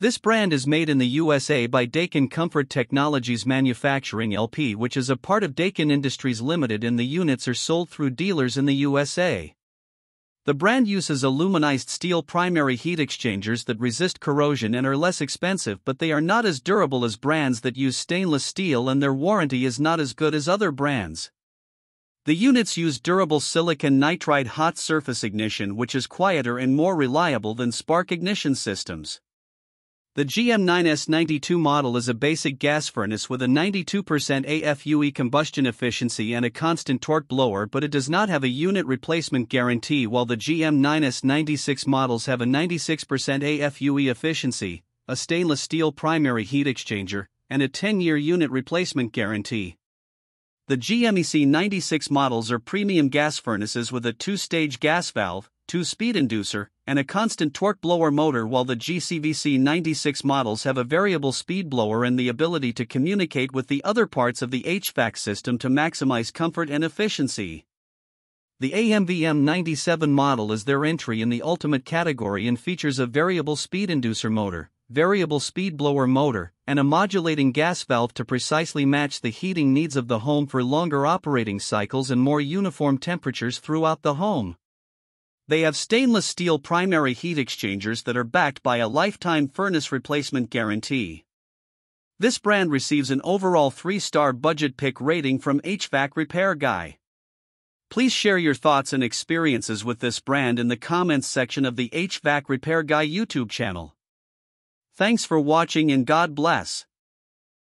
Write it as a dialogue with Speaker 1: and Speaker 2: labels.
Speaker 1: This brand is made in the USA by Daikin Comfort Technologies Manufacturing LP, which is a part of Daikin Industries Limited, and the units are sold through dealers in the USA. The brand uses aluminized steel primary heat exchangers that resist corrosion and are less expensive, but they are not as durable as brands that use stainless steel, and their warranty is not as good as other brands. The units use durable silicon nitride hot surface ignition, which is quieter and more reliable than spark ignition systems. The GM9S92 model is a basic gas furnace with a 92% AFUE combustion efficiency and a constant torque blower, but it does not have a unit replacement guarantee, while the GM9S96 models have a 96% AFUE efficiency, a stainless steel primary heat exchanger, and a 10-year unit replacement guarantee. The GMEC96 models are premium gas furnaces with a 2-stage gas valve, 2-speed inducer, and a constant torque blower motor, while the GCVC96 models have a variable speed blower and the ability to communicate with the other parts of the HVAC system to maximize comfort and efficiency. The AMVM97 model is their entry in the ultimate category and features a variable speed inducer motor, variable speed blower motor, and a modulating gas valve to precisely match the heating needs of the home for longer operating cycles and more uniform temperatures throughout the home. They have stainless steel primary heat exchangers that are backed by a lifetime furnace replacement guarantee. This brand receives an overall 3-star budget pick rating from HvacRepairGuy. Please share your thoughts and experiences with this brand in the comments section of the HvacRepairGuy YouTube channel. Thanks for watching and God bless.